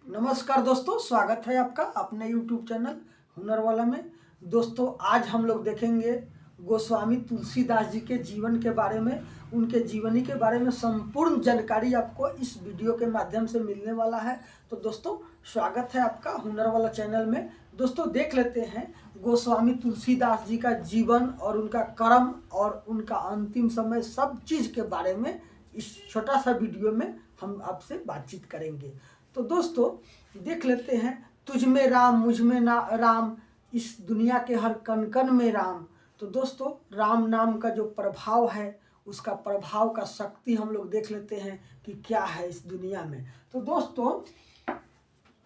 नमस्कार दोस्तों, स्वागत है आपका अपने YouTube चैनल हुनर वाला में। दोस्तों, आज हम लोग देखेंगे गोस्वामी तुलसीदास जी के जीवन के बारे में। उनके जीवनी के बारे में संपूर्ण जानकारी आपको इस वीडियो के माध्यम से मिलने वाला है। तो दोस्तों, स्वागत है आपका हुनर वाला चैनल में। दोस्तों, देख लेते हैं गोस्वामी तुलसीदास जी का जीवन और उनका कर्म और उनका अंतिम समय, सब चीज़ के बारे में इस छोटा सा वीडियो में हम आपसे बातचीत करेंगे। तो दोस्तों, देख लेते हैं, तुझ में राम मुझ में ना राम, इस दुनिया के हर कण कण में राम। तो दोस्तों, राम नाम का जो प्रभाव है, उसका प्रभाव का शक्ति हम लोग देख लेते हैं कि क्या है इस दुनिया में। तो दोस्तों,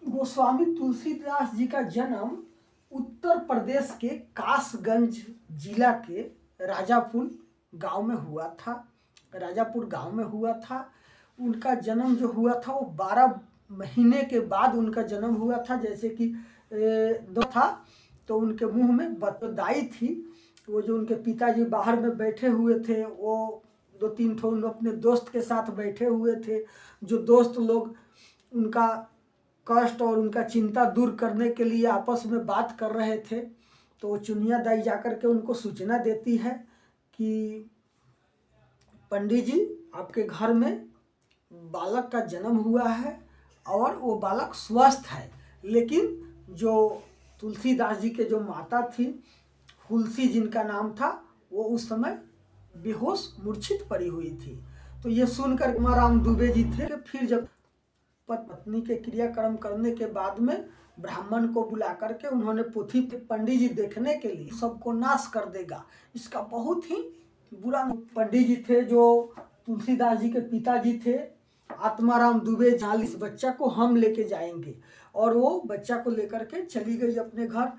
गोस्वामी तुलसीदास जी का जन्म उत्तर प्रदेश के कासगंज जिला के राजापुर गांव में हुआ था। राजापुर गांव में हुआ था। उनका जन्म जो हुआ था वो 12 महीने के बाद उनका जन्म हुआ था। जैसे कि दो था तो उनके मुंह में बतदाई थी। वो जो उनके पिताजी बाहर में बैठे हुए थे, वो 2-3 ठो अपने दोस्त के साथ बैठे हुए थे। जो दोस्त लोग उनका कष्ट और उनका चिंता दूर करने के लिए आपस में बात कर रहे थे, तो वो चुनिया दाई जाकर के उनको सूचना देती है कि पंडित जी, आपके घर में बालक का जन्म हुआ है और वो बालक स्वस्थ है। लेकिन जो तुलसीदास जी के जो माता थी, फुलसी जिनका नाम था, वो उस समय बेहोश मूर्छित पड़ी हुई थी। तो ये सुनकर राम दुबे जी थे। फिर जब पत्नी के क्रियाक्रम करने के बाद में ब्राह्मण को बुला करके उन्होंने पोथी पे पंडित जी देखने के लिए सबको नाश कर देगा, इसका बहुत ही बुरा। पंडित जी थे जो तुलसीदास जी के पिताजी थे, आत्माराम दुबे, जहाँ इस बच्चा को हम लेके जाएंगे। और वो बच्चा को लेकर के चली गई अपने घर।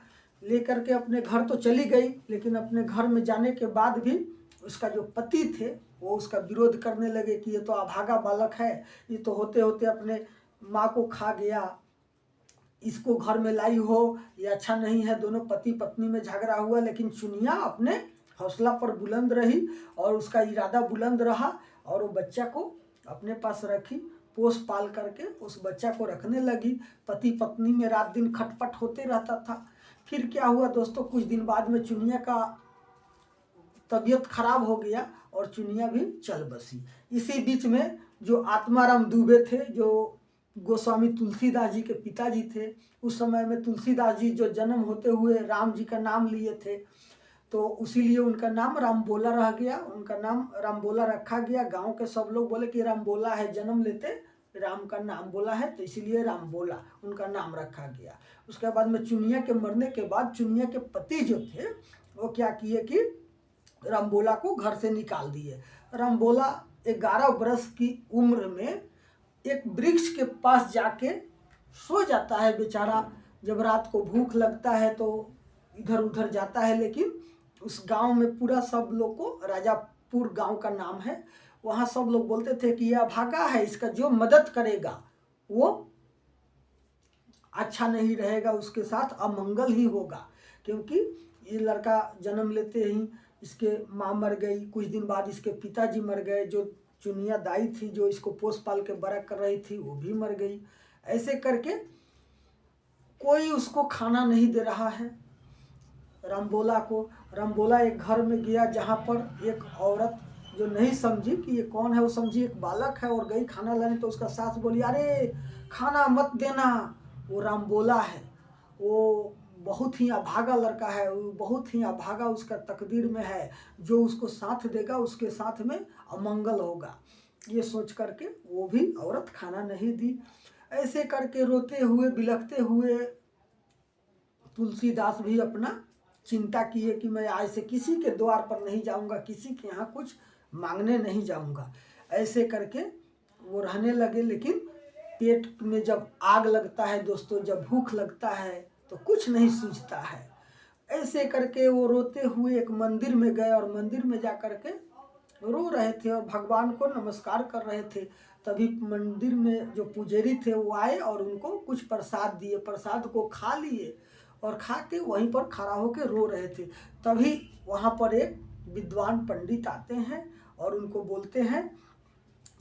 लेकर के अपने घर तो चली गई, लेकिन अपने घर में जाने के बाद भी उसका जो पति थे वो उसका विरोध करने लगे कि ये तो अभागा बालक है, ये तो होते होते अपने माँ को खा गया, इसको घर में लाई हो, ये अच्छा नहीं है। दोनों पति पत्नी में झगड़ा हुआ, लेकिन चुनिया अपने हौसला पर बुलंद रही और उसका इरादा बुलंद रहा और वो बच्चा को अपने पास रखी, पोस पाल करके उस बच्चा को रखने लगी। पति पत्नी में रात दिन खटपट होते रहता था। फिर क्या हुआ दोस्तों, कुछ दिन बाद में चुनिया का तबीयत खराब हो गया और चुनिया भी चल बसी। इसी बीच में जो आत्माराम दुबे थे, जो गोस्वामी तुलसीदास जी के पिताजी थे, उस समय में तुलसीदास जी जो जन्म होते हुए राम जी का नाम लिए थे, तो उसीलिए उनका नाम रामबोला रह गया। उनका नाम रामबोला रखा गया। गांव के सब लोग बोले कि रामबोला है, जन्म लेते राम का नाम बोला है, तो इसीलिए रामबोला उनका नाम रखा गया। उसके बाद में चुनिया के मरने के बाद चुनिया के पति जो थे वो क्या किए कि रामबोला को घर से निकाल दिए। रामबोला 11 वर्ष की उम्र में एक वृक्ष के पास जाके सो जाता है बेचारा। जब रात को भूख लगता है तो इधर उधर जाता है, लेकिन उस गांव में पूरा सब लोग को, राजापुर गांव का नाम है, वहाँ सब लोग बोलते थे कि यह अभागा है, इसका जो मदद करेगा वो अच्छा नहीं रहेगा, उसके साथ अमंगल ही होगा। क्योंकि ये लड़का जन्म लेते ही इसके माँ मर गई, कुछ दिन बाद इसके पिताजी मर गए, जो चुनिया दाई थी जो इसको पोस पाल के बड़ा कर रही थी वो भी मर गई। ऐसे करके कोई उसको खाना नहीं दे रहा है रामबोला को। रामबोला एक घर में गया जहाँ पर एक औरत जो नहीं समझी कि ये कौन है, वो समझी एक बालक है और गई खाना लाने। तो उसका सास बोली, अरे खाना मत देना, वो रामबोला है, वो बहुत ही अभागा लड़का है, वो बहुत ही अभागा उसका तकदीर में है, जो उसको साथ देगा उसके साथ में अमंगल होगा। ये सोच करके वो भी औरत खाना नहीं दी। ऐसे करके रोते हुए बिलखते हुए तुलसीदास भी अपना चिंता किए कि मैं आज से किसी के द्वार पर नहीं जाऊंगा, किसी के यहाँ कुछ मांगने नहीं जाऊंगा। ऐसे करके वो रहने लगे। लेकिन पेट में जब आग लगता है दोस्तों, जब भूख लगता है तो कुछ नहीं सूझता है। ऐसे करके वो रोते हुए एक मंदिर में गए और मंदिर में जा कर के रो रहे थे और भगवान को नमस्कार कर रहे थे। तभी मंदिर में जो पुजारी थे वो आए और उनको कुछ प्रसाद दिए। प्रसाद को खा लिए और खा के वहीं पर खड़ा होकर रो रहे थे। तभी वहाँ पर एक विद्वान पंडित आते हैं और उनको बोलते हैं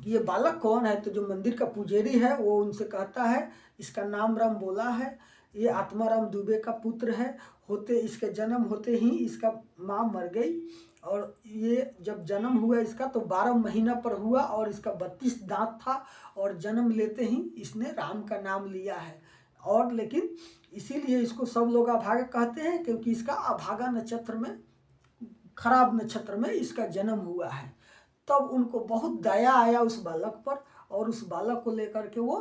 कि ये बालक कौन है। तो जो मंदिर का पुजारी है वो उनसे कहता है, इसका नाम राम बोला है। ये आत्माराम दुबे का पुत्र है। इसके जन्म होते ही इसका माँ मर गई, और ये जब जन्म हुआ इसका तो 12 महीना पर हुआ, और इसका 32 दांत था, और जन्म लेते ही इसने राम का नाम लिया है। और लेकिन इसीलिए इसको सब लोग अभागा कहते हैं, क्योंकि इसका अभागा नक्षत्र में, खराब नक्षत्र में इसका जन्म हुआ है। तब उनको बहुत दया आया उस बालक पर, और उस बालक को लेकर के वो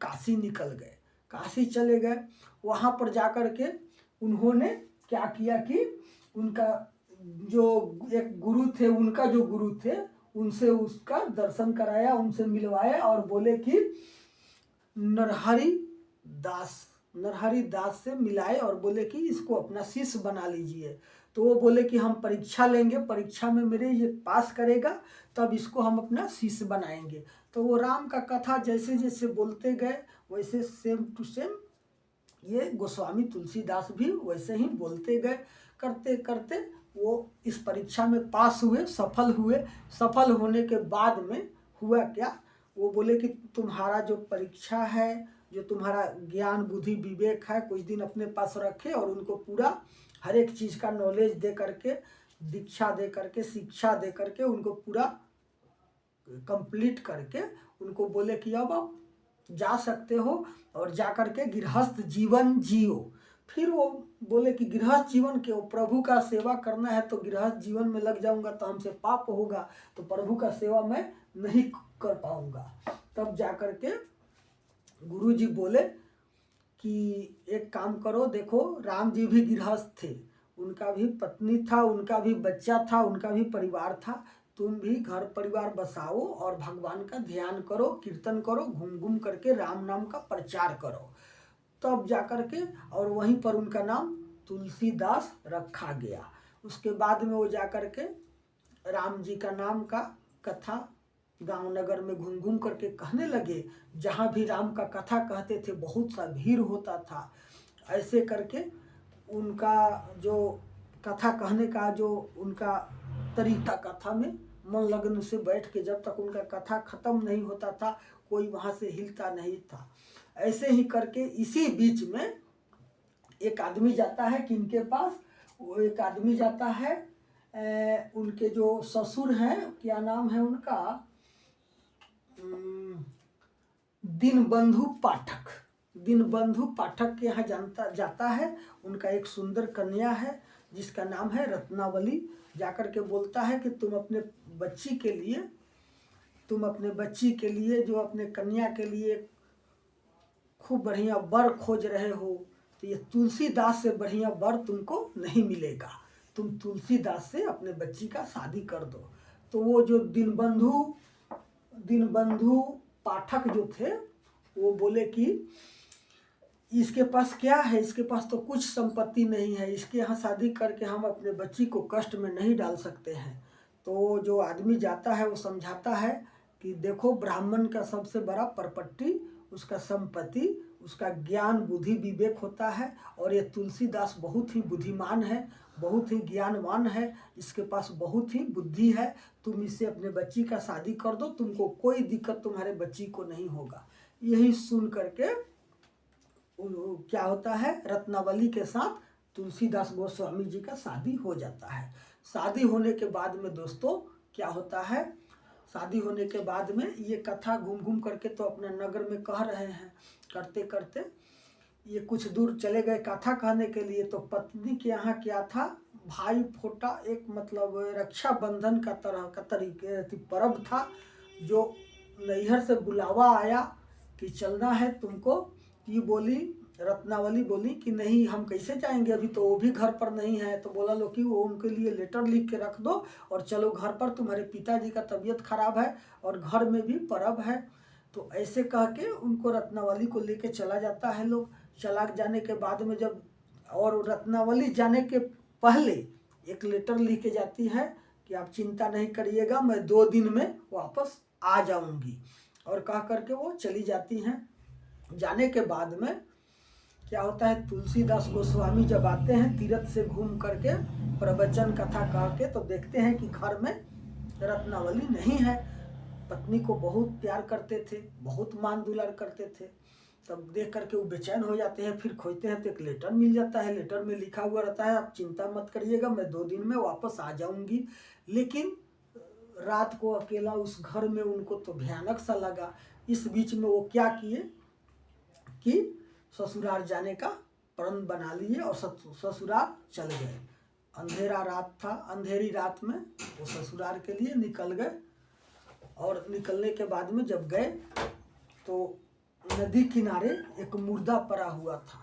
काशी निकल गए, काशी चले गए। वहाँ पर जाकर के उन्होंने क्या किया कि उनका जो एक गुरु थे, उनका जो गुरु थे, उनसे उसका दर्शन कराया, उनसे मिलवाया, और बोले कि नरहरि दास से मिलाए, और बोले कि इसको अपना शिष्य बना लीजिए। तो वो बोले कि हम परीक्षा लेंगे, परीक्षा में मेरे ये पास करेगा तब इसको हम अपना शिष्य बनाएंगे। तो वो राम का कथा जैसे जैसे बोलते गए, वैसे सेम टू सेम ये गोस्वामी तुलसीदास भी वैसे ही बोलते गए। करते करते वो इस परीक्षा में पास हुए, सफल हुए। सफल होने के बाद में हुआ क्या, वो बोले कि तुम्हारा जो परीक्षा है, जो तुम्हारा ज्ञान बुद्धि विवेक है, कुछ दिन अपने पास रखे, और उनको पूरा हर एक चीज़ का नॉलेज दे करके, दीक्षा दे करके, शिक्षा दे करके उनको पूरा कंप्लीट करके उनको बोले कि अब आप जा सकते हो और जा करके गृहस्थ जीवन जियो। फिर वो बोले कि गृहस्थ जीवन क्यों, प्रभु का सेवा करना है तो गृहस्थ जीवन में लग जाऊंगा तो हमसे पाप होगा, तो प्रभु का सेवा मैं नहीं कर पाऊंगा। तब जा करके गुरु जी बोले कि एक काम करो, देखो राम जी भी गृहस्थ थे, उनका भी पत्नी था, उनका भी बच्चा था, उनका भी परिवार था। तुम भी घर परिवार बसाओ और भगवान का ध्यान करो, कीर्तन करो, घूम घूम करके राम नाम का प्रचार करो। तब जाकर के और वहीं पर उनका नाम तुलसीदास रखा गया। उसके बाद में वो जाकर के राम जी का नाम का कथा गांव नगर में घूम घूम करके कहने लगे। जहाँ भी राम का कथा कहते थे बहुत सा भीड़ होता था। ऐसे करके उनका जो कथा कहने का जो उनका तरीका, कथा में मन लगन से बैठ के जब तक उनका कथा खत्म नहीं होता था कोई वहाँ से हिलता नहीं था। ऐसे ही करके इसी बीच में एक आदमी जाता है किनके पास, वो एक आदमी जाता है उनके जो ससुर हैं, क्या नाम है उनका, दीनबंधु पाठक। दीनबंधु पाठक के यहाँ जाता है। उनका एक सुंदर कन्या है जिसका नाम है रत्नावली। जाकर के बोलता है कि तुम अपने बच्ची के लिए जो अपने कन्या के लिए खूब बढ़िया वर खोज रहे हो, तो ये तुलसीदास से बढ़िया वर तुमको नहीं मिलेगा, तुम तुलसीदास से अपने बच्ची का शादी कर दो। तो वो जो दीनबंधु पाठक जो थे वो बोले कि इसके पास क्या है, इसके पास तो कुछ संपत्ति नहीं है, इसके यहाँ शादी करके हम अपने बच्ची को कष्ट में नहीं डाल सकते हैं। तो जो आदमी जाता है वो समझाता है कि देखो ब्राह्मण का सबसे बड़ा प्रॉपर्टी उसका संपत्ति, उसका ज्ञान बुद्धि विवेक होता है, और ये तुलसीदास बहुत ही बुद्धिमान है, बहुत ही ज्ञानवान है, इसके पास बहुत ही बुद्धि है, तुम इससे अपने बच्ची का शादी कर दो, तुमको कोई दिक्कत तुम्हारे बच्ची को नहीं होगा। यही सुन करके क्या होता है, रत्नावली के साथ तुलसीदास गोस्वामी जी का शादी हो जाता है। शादी होने के बाद में दोस्तों क्या होता है, शादी होने के बाद में ये कथा घूम घूम करके तो अपने नगर में कह रहे हैं। करते करते ये कुछ दूर चले गए कथा कहने के लिए। तो पत्नी के यहाँ क्या था, भाई फोटा एक मतलब रक्षाबंधन का तरह का तरीके पर्व था, जो नैहर से बुलावा आया कि चलना है तुमको। ये बोली, रत्नावली बोली कि नहीं हम कैसे जाएंगे, अभी तो वो भी घर पर नहीं है। तो बोला लो कि वो उनके लिए लेटर लिख के रख दो और चलो घर पर, तुम्हारे पिताजी का तबीयत खराब है और घर में भी पर्व है। तो ऐसे कह के उनको रत्नावली को लेके चला जाता है लोग। चला जाने के बाद में जब, और रत्नावली जाने के पहले एक लेटर लिख के जाती है कि आप चिंता नहीं करिएगा, मैं 2 दिन में वापस आ जाऊंगी, और कह करके वो चली जाती हैं। जाने के बाद में क्या होता है, तुलसीदास गोस्वामी जब आते हैं तीर्थ से घूम करके प्रवचन कथा कह के, तो देखते हैं कि घर में रत्नावली नहीं है। पत्नी को बहुत प्यार करते थे, बहुत मान दुलार करते थे। तब देख करके वो बेचैन हो जाते हैं। फिर खोजते हैं तो एक लेटर मिल जाता है। लेटर में लिखा हुआ रहता है, आप चिंता मत करिएगा, मैं 2 दिन में वापस आ जाऊंगी। लेकिन रात को अकेला उस घर में उनको तो भयानक सा लगा। इस बीच में वो क्या किए कि ससुराल जाने का प्रण बना लिए और ससुराल चल गए। अंधेरा रात था, अंधेरी रात में वो ससुराल के लिए निकल गए। और निकलने के बाद में जब गए तो नदी किनारे एक मुर्दा पड़ा हुआ था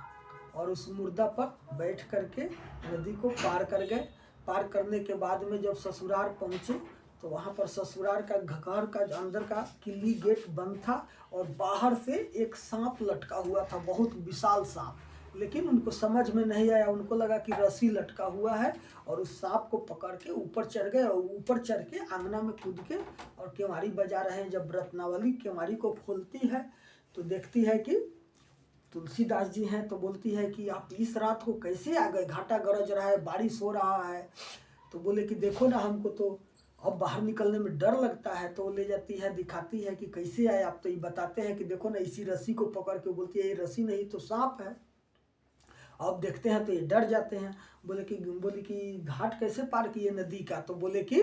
और उस मुर्दा पर बैठ करके नदी को पार कर गए। पार करने के बाद में जब ससुराल पहुँचे तो वहाँ पर ससुराल का घर का अंदर का किल्ली गेट बंद था और बाहर से एक सांप लटका हुआ था, बहुत विशाल सांप। लेकिन उनको समझ में नहीं आया, उनको लगा कि रस्सी लटका हुआ है और उस सांप को पकड़ के ऊपर चढ़ गए और ऊपर चढ़ के आंगना में कूद के और केवाड़ी बजा रहे हैं। जब रत्नावली केवाड़ी को खोलती है तो देखती है कि तुलसीदास जी हैं, तो बोलती है कि आप इस रात को कैसे आ गए, घाटा गरज रहा है, बारिश हो रहा है। तो बोले कि देखो ना, हमको तो अब बाहर निकलने में डर लगता है। तो वो ले जाती है, दिखाती है कि कैसे आए आप। तो ये बताते हैं कि देखो ना, इसी रस्सी को पकड़ के, बोलती है ये रस्सी नहीं तो सांप है। अब देखते हैं तो ये डर जाते हैं। बोले कि घाट कैसे पार किए नदी का? तो बोले कि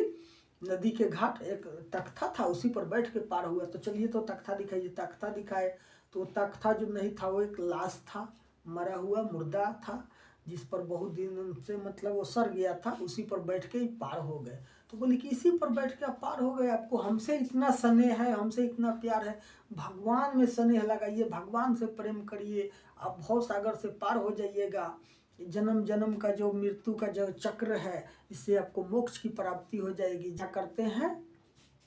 नदी के घाट एक तख्ता था, उसी पर बैठ के पार हुआ। तो चलिए तो तख्ता दिखाइए। तख्ता दिखाए तो तख्ता जो नहीं था वो एक लाश था, मरा हुआ मुर्दा था, जिस पर बहुत दिन से मतलब वो सड़ गया था। उसी पर बैठ के ही पार हो गए। तो बोले कि इसी पर बैठ के आप पार हो गए, आपको हमसे इतना स्नेह है, हमसे इतना प्यार है, भगवान में स्नेह लगाइए, भगवान से प्रेम करिए, आप भव सागर से पार हो जाइएगा। जन्म जन्म का जो मृत्यु का जो चक्र है, इससे आपको मोक्ष की प्राप्ति हो जाएगी। क्या करते हैं,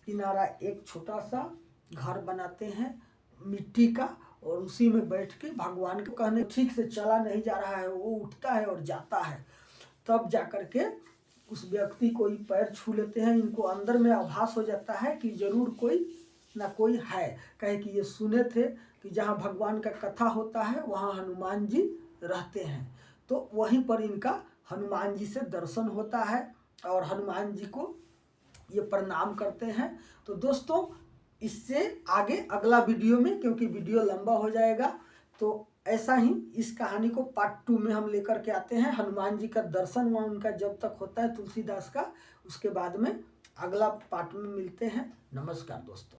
किनारा एक छोटा सा घर बनाते हैं मिट्टी का और उसी में बैठ के भगवान को कहने, ठीक से चला नहीं जा रहा है, वो उठता है और जाता है। तब जा कर के उस व्यक्ति को ही पैर छू लेते हैं। इनको अंदर में आभास हो जाता है कि जरूर कोई ना कोई है। कहे कि ये सुने थे कि जहाँ भगवान का कथा होता है वहाँ हनुमान जी रहते हैं। तो वहीं पर इनका हनुमान जी से दर्शन होता है और हनुमान जी को ये प्रणाम करते हैं। तो दोस्तों, इससे आगे अगला वीडियो में, क्योंकि वीडियो लंबा हो जाएगा, तो ऐसा ही इस कहानी को पार्ट 2 में हम लेकर के आते हैं। हनुमान जी का दर्शन वहाँ उनका जब तक होता है तुलसीदास का, उसके बाद में अगला पार्ट में मिलते हैं। नमस्कार दोस्तों।